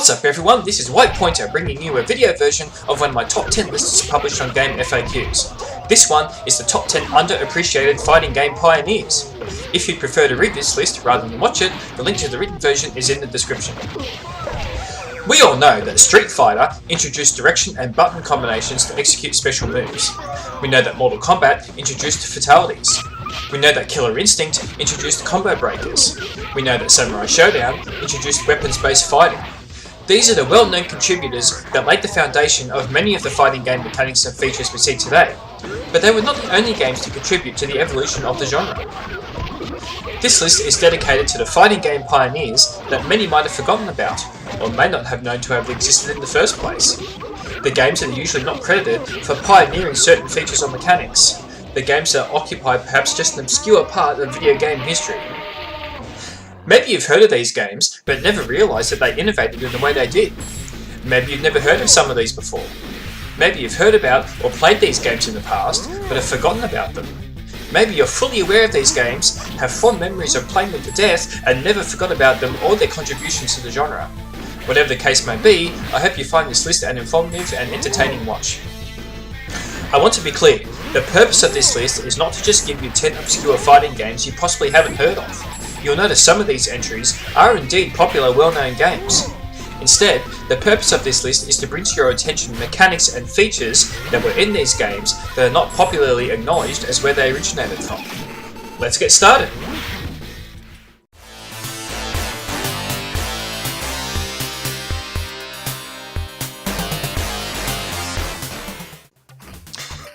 What's up everyone, this is White Pointer bringing you a video version of one of my top 10 lists published on Game FAQs. This one is the top 10 underappreciated fighting game pioneers. If you'd prefer to read this list rather than watch it, the link to the written version is in the description. We all know that Street Fighter introduced direction and button combinations to execute special moves. We know that Mortal Kombat introduced fatalities. We know that Killer Instinct introduced combo breakers. We know that Samurai Showdown introduced weapons-based fighting. These are the well-known contributors that laid the foundation of many of the fighting game mechanics and features we see today, but they were not the only games to contribute to the evolution of the genre. This list is dedicated to the fighting game pioneers that many might have forgotten about, or may not have known to have existed in the first place. The games that are usually not credited for pioneering certain features or mechanics. The games that occupy perhaps just an obscure part of video game history. Maybe you've heard of these games, but never realised that they innovated in the way they did. Maybe you've never heard of some of these before. Maybe you've heard about or played these games in the past, but have forgotten about them. Maybe you're fully aware of these games, have fond memories of playing them to death, and never forgot about them or their contributions to the genre. Whatever the case may be, I hope you find this list an informative and entertaining watch. I want to be clear, the purpose of this list is not to just give you 10 obscure fighting games you possibly haven't heard of. You'll notice some of these entries are indeed popular, well-known games. Instead, the purpose of this list is to bring to your attention mechanics and features that were in these games that are not popularly acknowledged as where they originated from. Let's get started!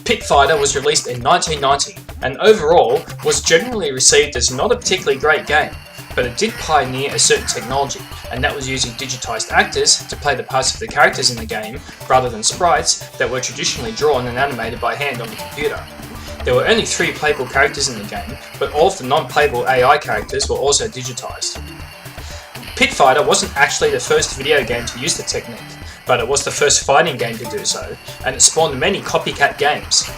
Pit Fighter was released in 1990 and overall was generally received as not a particularly great game, but it did pioneer a certain technology, and that was using digitized actors to play the parts of the characters in the game rather than sprites that were traditionally drawn and animated by hand on the computer. There were only 3 playable characters in the game, but all of the non-playable AI characters were also digitized. Pit Fighter wasn't actually the first video game to use the technique, but it was the first fighting game to do so, and it spawned many copycat games,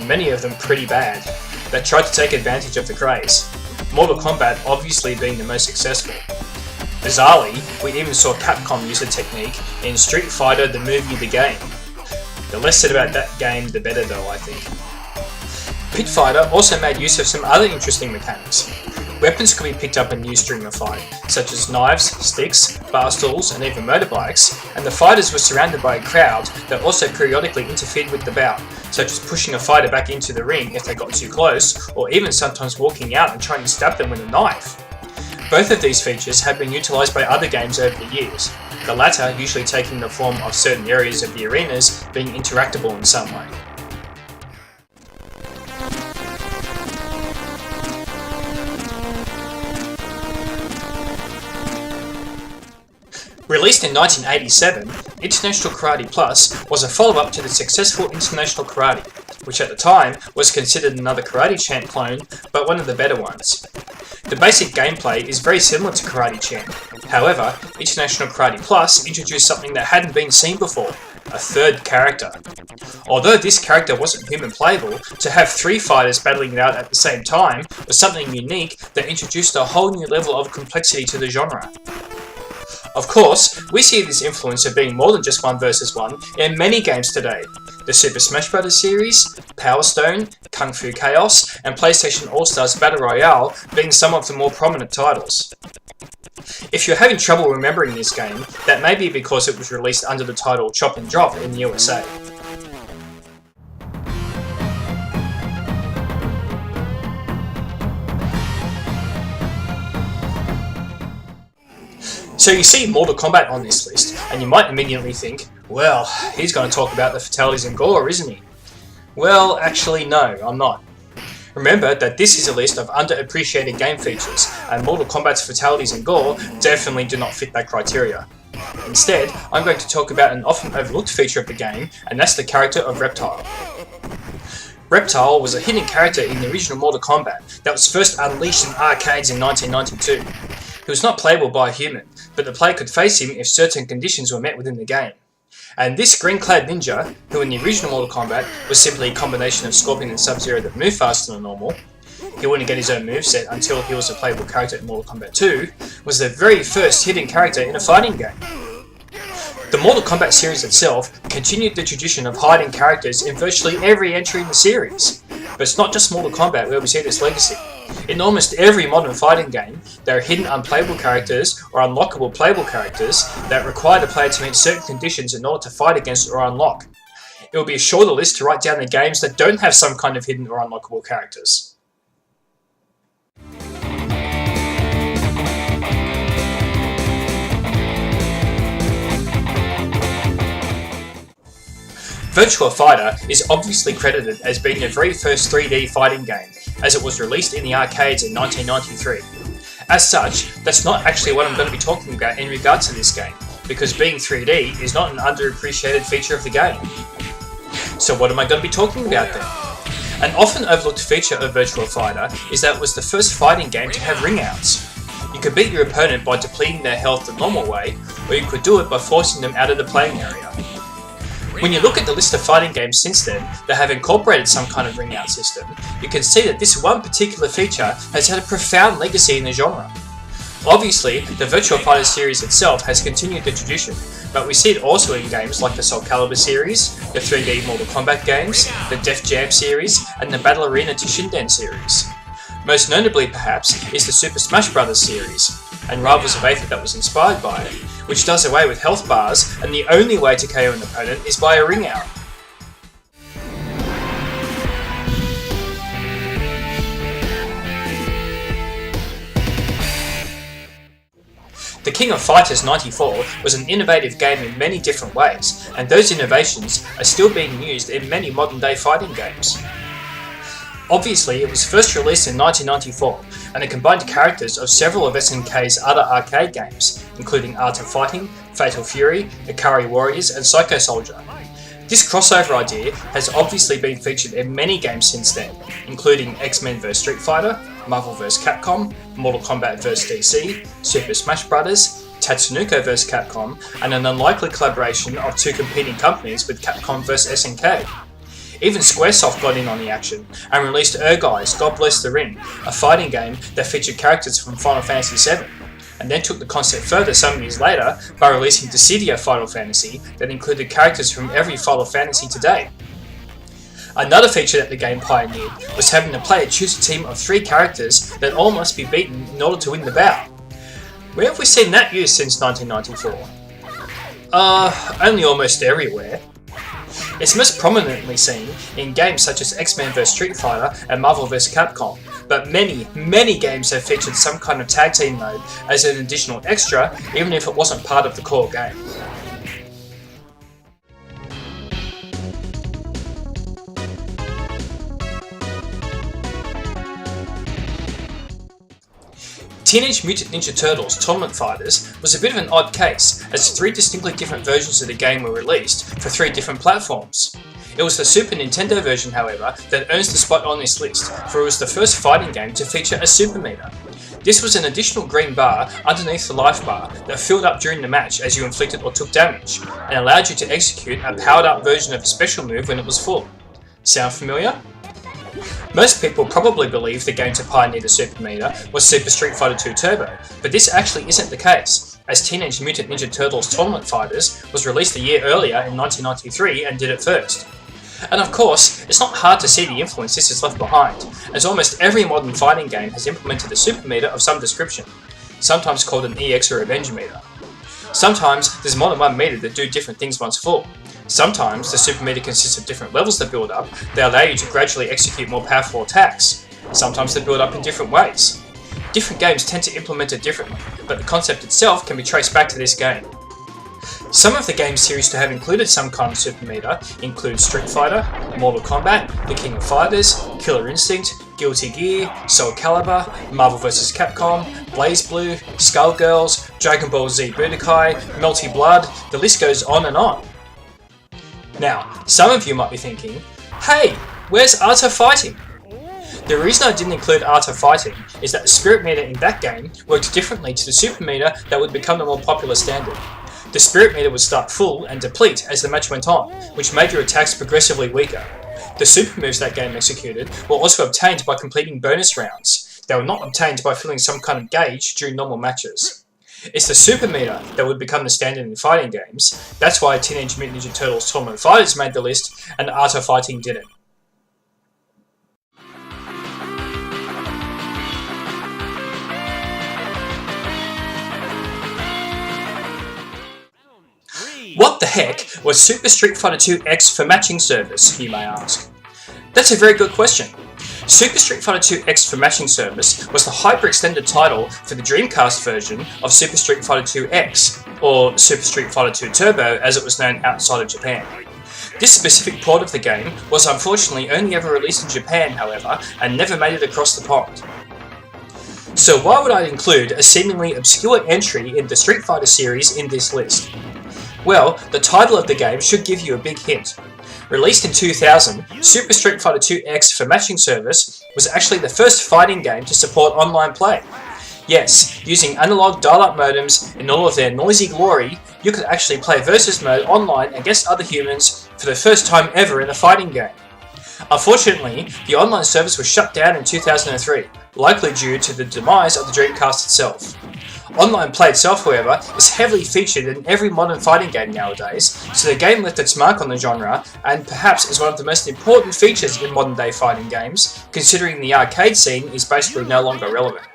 many of them pretty bad, that tried to take advantage of the craze. Mortal Kombat obviously being the most successful. Bizarrely, we even saw Capcom use the technique in Street Fighter the movie The Game. The less said about that game, the better though, I think. Pit Fighter also made use of some other interesting mechanics. Weapons could be picked up and used during a fight, such as knives, sticks, bar stools, and even motorbikes, and the fighters were surrounded by a crowd that also periodically interfered with the bout, such as pushing a fighter back into the ring if they got too close, or even sometimes walking out and trying to stab them with a knife. Both of these features have been utilised by other games over the years, the latter usually taking the form of certain areas of the arenas being interactable in some way. Released in 1987, International Karate Plus was a follow-up to the successful International Karate, which at the time was considered another Karate Champ clone, but one of the better ones. The basic gameplay is very similar to Karate Champ. However, International Karate Plus introduced something that hadn't been seen before, a third character. Although this character wasn't human playable, to have 3 fighters battling it out at the same time was something unique that introduced a whole new level of complexity to the genre. Of course, we see this influence of being more than just 1 versus 1 in many games today. The Super Smash Bros. Series, Power Stone, Kung Fu Chaos, and PlayStation All-Stars Battle Royale being some of the more prominent titles. If you're having trouble remembering this game, that may be because it was released under the title Chop and Drop in the USA. So you see Mortal Kombat on this list, and you might immediately think, well, he's going to talk about the fatalities and gore, isn't he? Well, actually no, I'm not. Remember that this is a list of underappreciated game features, and Mortal Kombat's fatalities and gore definitely do not fit that criteria. Instead, I'm going to talk about an often overlooked feature of the game, and that's the character of Reptile. Reptile was a hidden character in the original Mortal Kombat that was first unleashed in arcades in 1992. He was not playable by a human, but the player could face him if certain conditions were met within the game. And this green-clad ninja, who in the original Mortal Kombat was simply a combination of Scorpion and Sub-Zero that moved faster than normal, he wouldn't get his own moveset until he was a playable character in Mortal Kombat 2, was the very first hidden character in a fighting game. The Mortal Kombat series itself continued the tradition of hiding characters in virtually every entry in the series. But it's not just Mortal Kombat where we see this legacy. In almost every modern fighting game, there are hidden unplayable characters or unlockable playable characters that require the player to meet certain conditions in order to fight against or unlock. It will be a shorter list to write down the games that don't have some kind of hidden or unlockable characters. Virtua Fighter is obviously credited as being the very first 3D fighting game, as it was released in the arcades in 1993. As such, that's not actually what I'm going to be talking about in regards to this game, because being 3D is not an underappreciated feature of the game. So what am I going to be talking about then? An often overlooked feature of Virtua Fighter is that it was the first fighting game to have ring outs. You could beat your opponent by depleting their health the normal way, or you could do it by forcing them out of the playing area. When you look at the list of fighting games since then that have incorporated some kind of ring out system, you can see that this one particular feature has had a profound legacy in the genre. Obviously, the Virtua Fighter series itself has continued the tradition, but we see it also in games like the Soul Calibur series, the 3D Mortal Kombat games, the Def Jam series, and the Battle Arena to Shinden series. Most notably, perhaps, is the Super Smash Bros. Series, and rivals of Aether that was inspired by it, which does away with health bars, and the only way to KO an opponent is by a ring out. The King of Fighters 94 was an innovative game in many different ways, and those innovations are still being used in many modern day fighting games. Obviously, it was first released in 1994, and it combined characters of several of SNK's other arcade games, including Art of Fighting, Fatal Fury, Ikari Warriors, and Psycho Soldier. This crossover idea has obviously been featured in many games since then, including X-Men vs Street Fighter, Marvel vs Capcom, Mortal Kombat vs DC, Super Smash Bros, Tatsunoko vs Capcom, and an unlikely collaboration of two competing companies with Capcom vs SNK. Even Squaresoft got in on the action and released Ergai's God Bless the Ring, a fighting game that featured characters from Final Fantasy VII, and then took the concept further some years later by releasing Dissidia Final Fantasy that included characters from every Final Fantasy to date. Another feature that the game pioneered was having the player choose a team of 3 characters that all must be beaten in order to win the bout. Where have we seen that used since 1994? Only almost everywhere. It's most prominently seen in games such as X-Men vs Street Fighter and Marvel vs Capcom, but many games have featured some kind of tag team mode as an additional extra, even if it wasn't part of the core game. Teenage Mutant Ninja Turtles Tournament Fighters was a bit of an odd case, as 3 distinctly different versions of the game were released for 3 different platforms. It was the Super Nintendo version, however, that earns the spot on this list, for it was the first fighting game to feature a super meter. This was an additional green bar underneath the life bar that filled up during the match as you inflicted or took damage, and allowed you to execute a powered up version of a special move when it was full. Sound familiar? Most people probably believe the game to pioneer the Super Meter was Super Street Fighter 2 Turbo, but this actually isn't the case, as Teenage Mutant Ninja Turtles Tournament Fighters was released a year earlier in 1993 and did it first. And of course, it's not hard to see the influence this has left behind, as almost every modern fighting game has implemented a Super Meter of some description, sometimes called an EX or Revenge Meter. Sometimes there's more than one meter that do different things once full. Sometimes the super meter consists of different levels that build up that allow you to gradually execute more powerful attacks. Sometimes they build up in different ways. Different games tend to implement it differently, but the concept itself can be traced back to this game. Some of the game series to have included some kind of super meter include Street Fighter, Mortal Kombat, The King of Fighters, Killer Instinct, Guilty Gear, Soul Calibur, Marvel vs Capcom, BlazBlue, Skullgirls, Dragon Ball Z Budokai, Melty Blood, the list goes on and on. Now, some of you might be thinking, hey, where's Art of Fighting? The reason I didn't include Art of Fighting is that the Spirit Meter in that game worked differently to the Super Meter that would become the more popular standard. The Spirit Meter would start full and deplete as the match went on, which made your attacks progressively weaker. The super moves that game executed were also obtained by completing bonus rounds. They were not obtained by filling some kind of gauge during normal matches. It's the super meter that would become the standard in fighting games. That's why Teenage Mutant Ninja Turtles Tournament Fighters made the list and Art of Fighting didn't. What the heck was Super Street Fighter 2 X for matching service, you may ask? That's a very good question. Super Street Fighter 2 X for matching service was the hyper-extended title for the Dreamcast version of Super Street Fighter 2 X, or Super Street Fighter 2 Turbo as it was known outside of Japan. This specific port of the game was unfortunately only ever released in Japan, however, and never made it across the pond. So why would I include a seemingly obscure entry in the Street Fighter series in this list? Well, the title of the game should give you a big hint. Released in 2000, Super Street Fighter 2 X for matching service was actually the first fighting game to support online play. Yes, using analog dial-up modems in all of their noisy glory, you could actually play versus mode online against other humans for the first time ever in a fighting game. Unfortunately, the online service was shut down in 2003, likely due to the demise of the Dreamcast itself. Online play itself, however, is heavily featured in every modern fighting game nowadays, so the game left its mark on the genre, and perhaps is one of the most important features in modern day fighting games, considering the arcade scene is basically no longer relevant.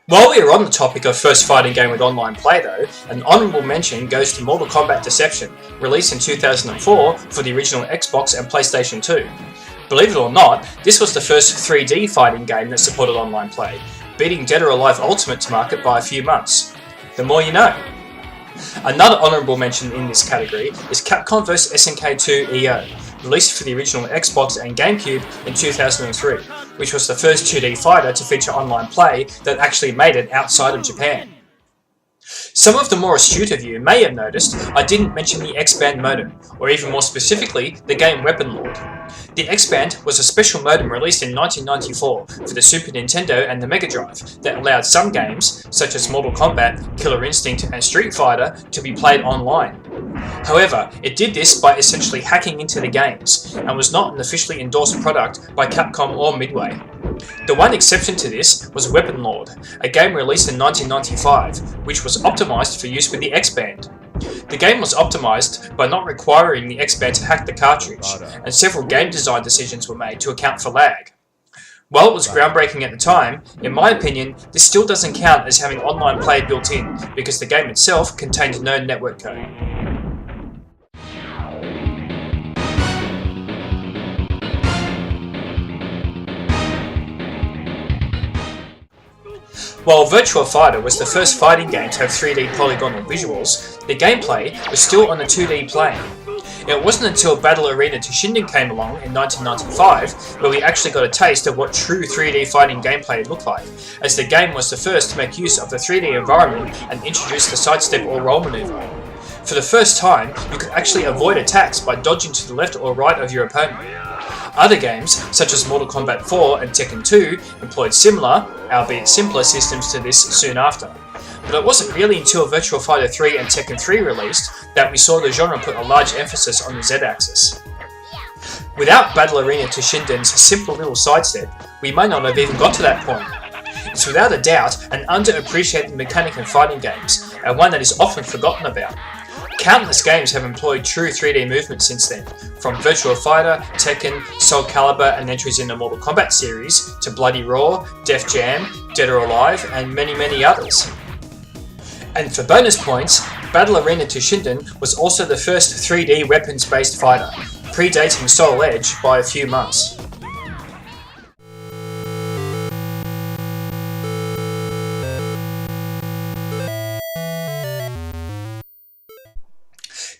While we are on the topic of first fighting game with online play though, an honourable mention goes to Mortal Kombat Deception, released in 2004 for the original Xbox and PlayStation 2. Believe it or not, this was the first 3D fighting game that supported online play, beating Dead or Alive Ultimate to market by a few months. The more you know. Another honourable mention in this category is Capcom vs SNK 2 EO, released for the original Xbox and GameCube in 2003, which was the first 2D fighter to feature online play that actually made it outside of Japan. Some of the more astute of you may have noticed I didn't mention the X-Band modem, or even more specifically, the game Weapon Lord. The X-Band was a special modem released in 1994 for the Super Nintendo and the Mega Drive that allowed some games, such as Mortal Kombat, Killer Instinct and Street Fighter, to be played online. However, it did this by essentially hacking into the games, and was not an officially endorsed product by Capcom or Midway. The one exception to this was Weapon Lord, a game released in 1995, which was optimized for use with the X-Band. The game was optimized by not requiring the X-Band to hack the cartridge, and several game design decisions were made to account for lag. While it was groundbreaking at the time, in my opinion, this still doesn't count as having online play built in, because the game itself contained no network code. While Virtua Fighter was the first fighting game to have 3D polygonal visuals, the gameplay was still on a 2D plane. It wasn't until Battle Arena to Shinden came along in 1995 where we actually got a taste of what true 3D fighting gameplay looked like, as the game was the first to make use of the 3D environment and introduce the sidestep or roll maneuver. For the first time, you could actually avoid attacks by dodging to the left or right of your opponent. Other games, such as Mortal Kombat 4 and Tekken 2, employed similar, albeit simpler systems to this soon after. But it wasn't really until Virtua Fighter 3 and Tekken 3 released that we saw the genre put a large emphasis on the Z-axis. Without Battle Arena to Shinden's simple little sidestep, we might not have even got to that point. It's without a doubt an underappreciated mechanic in fighting games, and one that is often forgotten about. Countless games have employed true 3D movement since then, from Virtua Fighter, Tekken, Soul Calibur and entries in the Mortal Kombat series, to Bloody Roar, Def Jam, Dead or Alive, and many others. And for bonus points, Battle Arena to Shinden was also the first 3D weapons-based fighter, predating Soul Edge by a few months.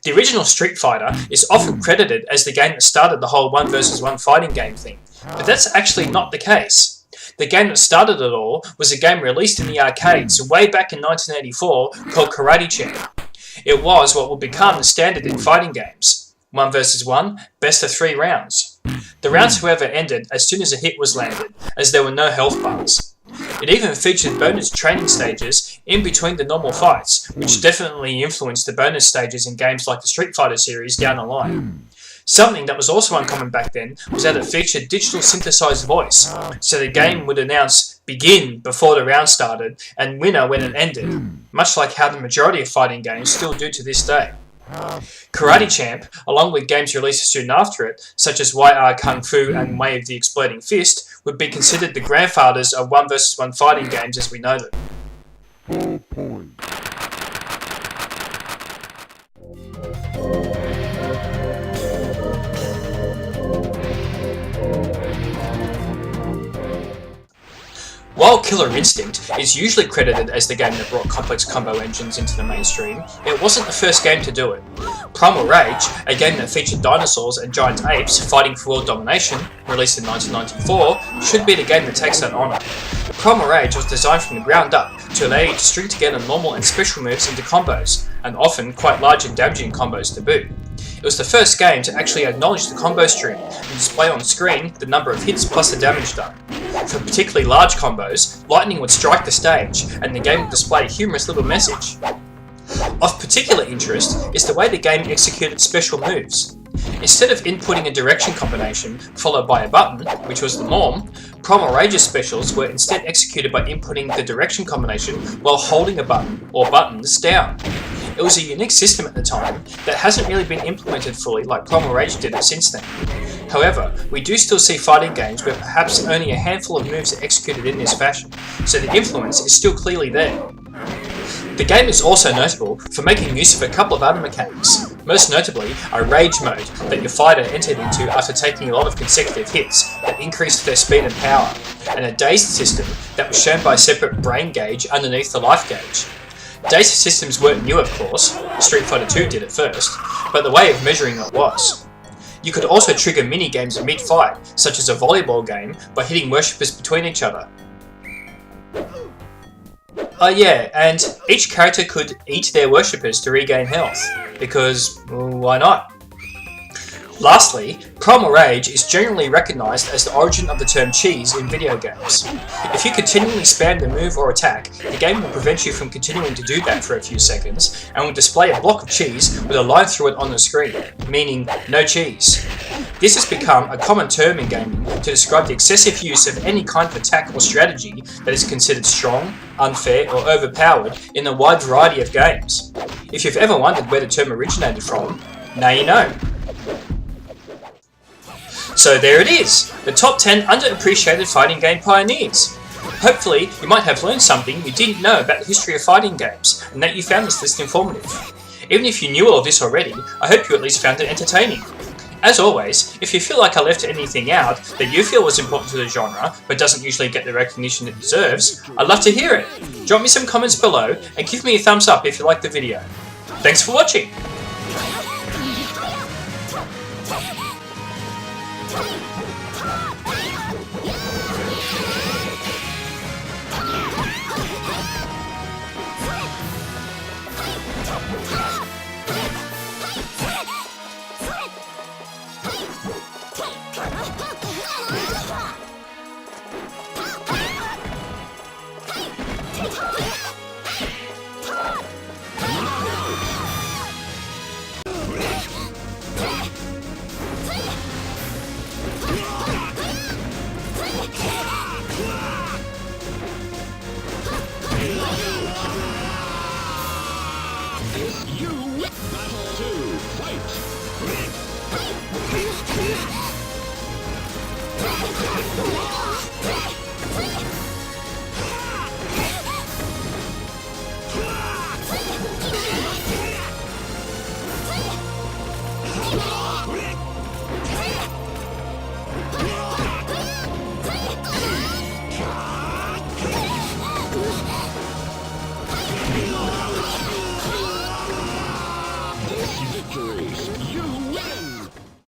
The original Street Fighter is often credited as the game that started the whole 1 vs 1 fighting game thing, but that's actually not the case. The game that started it all was a game released in the arcades way back in 1984 called Karate Champ. It was what would become the standard in fighting games. 1 vs 1, best of 3 rounds. The rounds however ended as soon as a hit was landed, as there were no health bars. It even featured bonus training stages in between the normal fights, which definitely influenced the bonus stages in games like the Street Fighter series down the line. Something that was also uncommon back then was that it featured digital synthesized voice, so the game would announce begin before the round started, and winner when it ended, much like how the majority of fighting games still do to this day. Karate Champ, along with games released soon after it, such as YR Kung Fu and Way of the Exploding Fist, would be considered the grandfathers of 1 vs 1 fighting games as we know them. While Killer Instinct is usually credited as the game that brought complex combo engines into the mainstream, it wasn't the first game to do it. Primal Rage, a game that featured dinosaurs and giant apes fighting for world domination, released in 1994, should be the game that takes that honour. Primal Rage was designed from the ground up to allow you to string together normal and special moves into combos, and often quite large and damaging combos to boot. It was the first game to actually acknowledge the combo string and display on screen the number of hits plus the damage done. For particularly large combos, lightning would strike the stage and the game would display a humorous little message. Of particular interest is the way the game executed special moves. Instead of inputting a direction combination followed by a button, which was the norm, Primal Rage's specials were instead executed by inputting the direction combination while holding a button or buttons down. It was a unique system at the time that hasn't really been implemented fully like Primal Rage did it since then. However, we do still see fighting games where perhaps only a handful of moves are executed in this fashion, so the influence is still clearly there. The game is also notable for making use of a couple of other mechanics, most notably a rage mode that your fighter entered into after taking a lot of consecutive hits that increased their speed and power, and a dazed system that was shown by a separate brain gauge underneath the life gauge. Dazed systems weren't new, of course, Street Fighter 2 did it first, but the way of measuring it was. You could also trigger mini-games mid-fight, such as a volleyball game, by hitting worshippers between each other. Yeah, and each character could eat their worshippers to regain health, because, well, why not? Lastly, Primal Rage is generally recognised as the origin of the term cheese in video games. If you continually spam the move or attack, the game will prevent you from continuing to do that for a few seconds, and will display a block of cheese with a line through it on the screen, meaning no cheese. This has become a common term in gaming to describe the excessive use of any kind of attack or strategy that is considered strong, unfair, or overpowered in a wide variety of games. If you've ever wondered where the term originated from, now you know. So there it is, the top 10 underappreciated fighting game pioneers. Hopefully, you might have learned something you didn't know about the history of fighting games, and that you found this list informative. Even if you knew all of this already, I hope you at least found it entertaining. As always, if you feel like I left anything out that you feel was important to the genre, but doesn't usually get the recognition it deserves, I'd love to hear it. Drop me some comments below, and give me a thumbs up if you liked the video. Thanks for watching!